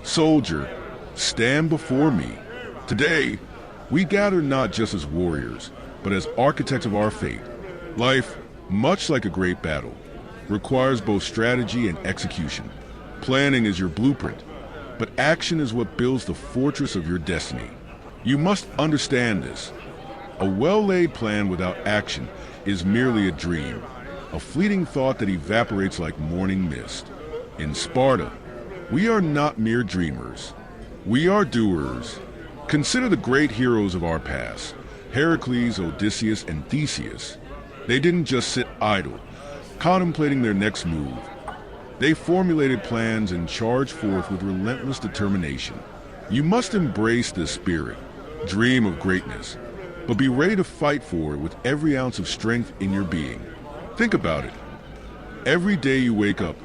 Soldier, stand before me. Today, we gather not just as warriors, but as architects of our fate. Life, much like a great battle, requires both strategy and execution. Planning is your blueprint, but action is what builds the fortress of your destiny. You must understand this. A well-laid plan without action is merely a dream, a fleeting thought that evaporates like morning mist. In Sparta, we are not mere dreamers. We are doers. Consider the great heroes of our past, Heracles, Odysseus, and Theseus. They didn't just sit idle, contemplating their next move. They formulated plans and charged forth with relentless determination. You must embrace this spirit, dream of greatness, but be ready to fight for it with every ounce of strength in your being. Think about it. Every day you wake up,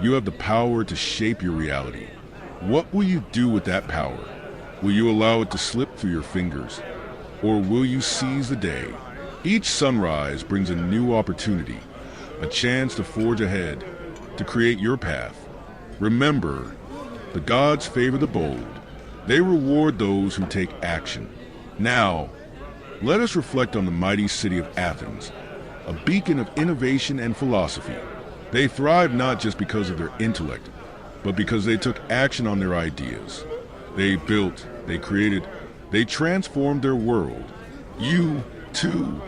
you have the power to shape your reality. What will you do with that power? Will you allow it to slip through your fingers? Or will you seize the day? Each sunrise brings a new opportunity, a chance to forge ahead, to create your path. Remember, the gods favor the bold. They reward those who take action. Now, let us reflect on the mighty city of Athens, a beacon of innovation and philosophy. They thrived not just because of their intellect, but because they took action on their ideas. They built, they created, they transformed their world. You, too,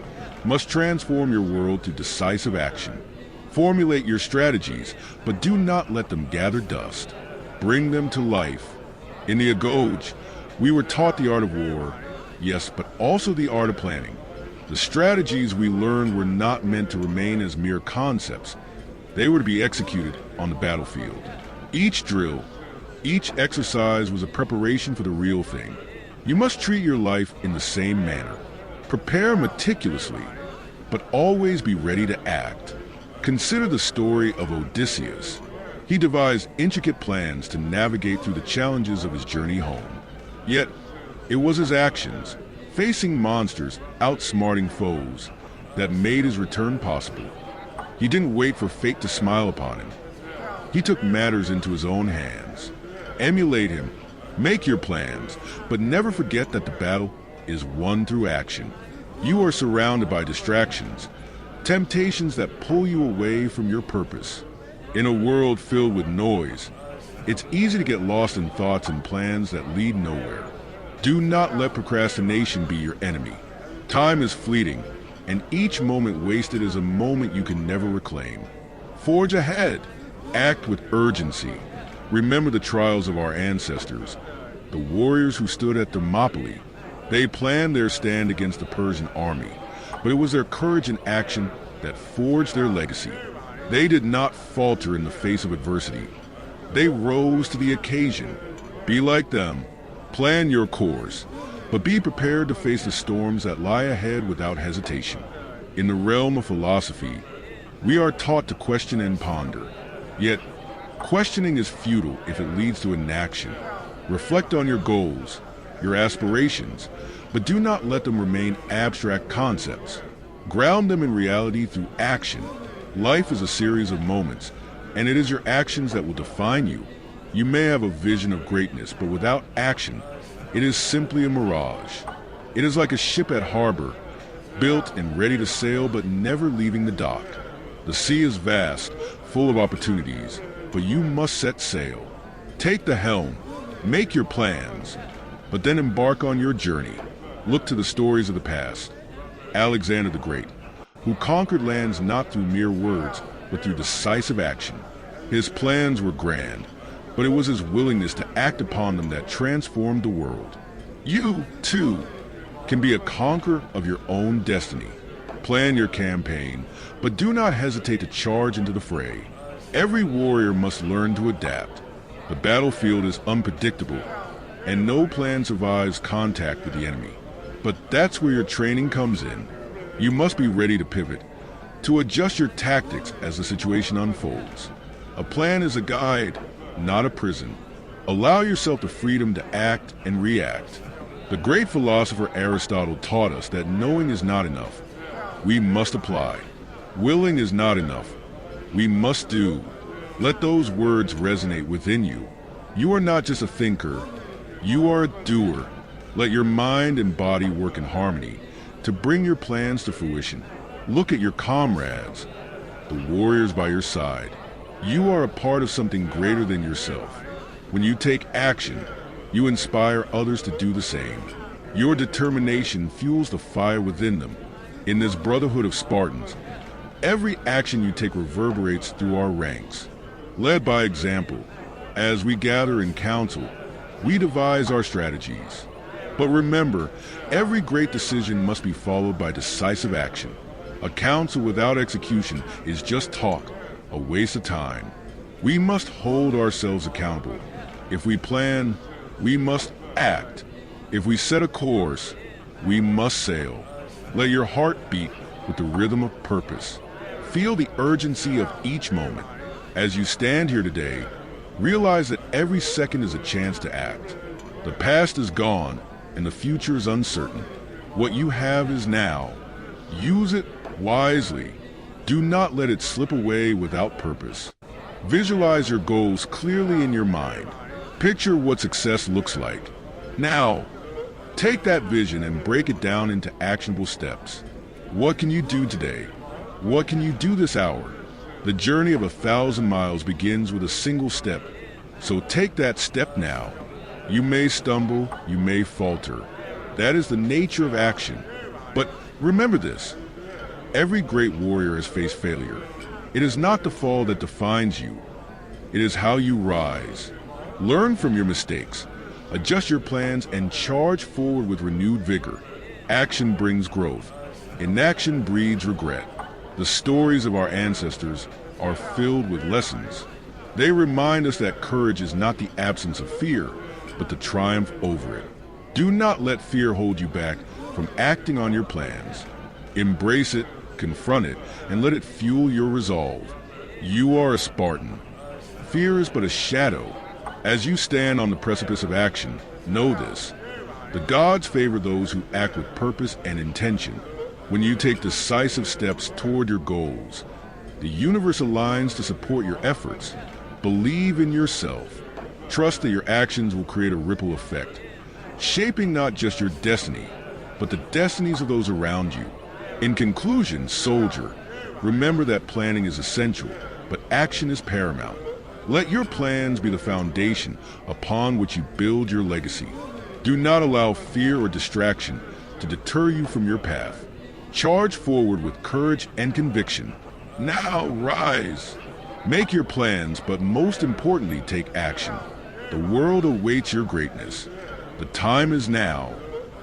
must transform your world through decisive action. Formulate your strategies, but do not let them gather dust. Bring them to life. In the Agoj, we were taught the art of war, yes, but also the art of planning. The strategies we learned were not meant to remain as mere concepts. They were to be executed on the battlefield. Each drill, each exercise was a preparation for the real thing. You must treat your life in the same manner. Prepare meticulously, but always be ready to act. Consider the story of Odysseus. He devised intricate plans to navigate through the challenges of his journey home. Yet, it was his actions, facing monsters, outsmarting foes, that made his return possible. He didn't wait for fate to smile upon him. He took matters into his own hands. Emulate him, make your plans, but never forget that the battle is won through action. You are surrounded by distractions, temptations that pull you away from your purpose. In a world filled with noise, it's easy to get lost in thoughts and plans that lead nowhere. Do not let procrastination be your enemy. Time is fleeting, and each moment wasted is a moment you can never reclaim. Forge ahead. Act with urgency. Remember the trials of our ancestors, the warriors who stood at Thermopylae. They planned their stand against the Persian army, but it was their courage and action that forged their legacy. They did not falter in the face of adversity. They rose to the occasion. Be like them. Plan your course, but be prepared to face the storms that lie ahead without hesitation. In the realm of philosophy, we are taught to question and ponder. Yet, questioning is futile if it leads to inaction. Reflect on your goals, your aspirations, but do not let them remain abstract concepts. Ground them in reality through action. Life is a series of moments, and it is your actions that will define you. You may have a vision of greatness, but without action, it is simply a mirage. It is like a ship at harbor, built and ready to sail, but never leaving the dock. The sea is vast, full of opportunities, but you must set sail. Take the helm, make your plans, but then embark on your journey. Look to the stories of the past. Alexander the Great, who conquered lands not through mere words, but through decisive action. His plans were grand, but it was his willingness to act upon them that transformed the world. You, too, can be a conqueror of your own destiny. Plan your campaign, but do not hesitate to charge into the fray. Every warrior must learn to adapt. The battlefield is unpredictable, and no plan survives contact with the enemy. But that's where your training comes in. You must be ready to pivot, to adjust your tactics as the situation unfolds. A plan is a guide, not a prison. Allow yourself the freedom to act and react. The great philosopher Aristotle taught us that knowing is not enough. We must apply. Willing is not enough. We must do. Let those words resonate within you. You are not just a thinker, you are a doer. Let your mind and body work in harmony to bring your plans to fruition. Look at your comrades, the warriors by your side. You are a part of something greater than yourself. When you take action, you inspire others to do the same. Your determination fuels the fire within them. In this brotherhood of Spartans, every action you take reverberates through our ranks. Led by example, as we gather in council, we devise our strategies. But remember, every great decision must be followed by decisive action. A council without execution is just talk, a waste of time. We must hold ourselves accountable. If we plan, we must act. If we set a course, we must sail. Let your heart beat with the rhythm of purpose. Feel the urgency of each moment. As you stand here today, realize that every second is a chance to act. The past is gone and the future is uncertain. What you have is now. Use it wisely. Do not let it slip away without purpose. Visualize your goals clearly in your mind. Picture what success looks like. Now, take that vision and break it down into actionable steps. What can you do today? What can you do this hour? The journey of 1,000 miles begins with a single step. So take that step now. You may stumble, you may falter. That is the nature of action. But remember this, every great warrior has faced failure. It is not the fall that defines you. It is how you rise. Learn from your mistakes, adjust your plans, and charge forward with renewed vigor. Action brings growth. Inaction breeds regret. The stories of our ancestors are filled with lessons. They remind us that courage is not the absence of fear, but the triumph over it. Do not let fear hold you back from acting on your plans. Embrace it, confront it, and let it fuel your resolve. You are a Spartan. Fear is but a shadow. As you stand on the precipice of action, know this. The gods favor those who act with purpose and intention. When you take decisive steps toward your goals, the universe aligns to support your efforts. Believe in yourself. Trust that your actions will create a ripple effect, shaping not just your destiny, but the destinies of those around you. In conclusion, soldier, remember that planning is essential, but action is paramount. Let your plans be the foundation upon which you build your legacy. Do not allow fear or distraction to deter you from your path. Charge forward with courage and conviction. Now rise. Make your plans, but most importantly, take action. The world awaits your greatness. The time is now.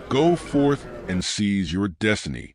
Go forth and seize your destiny.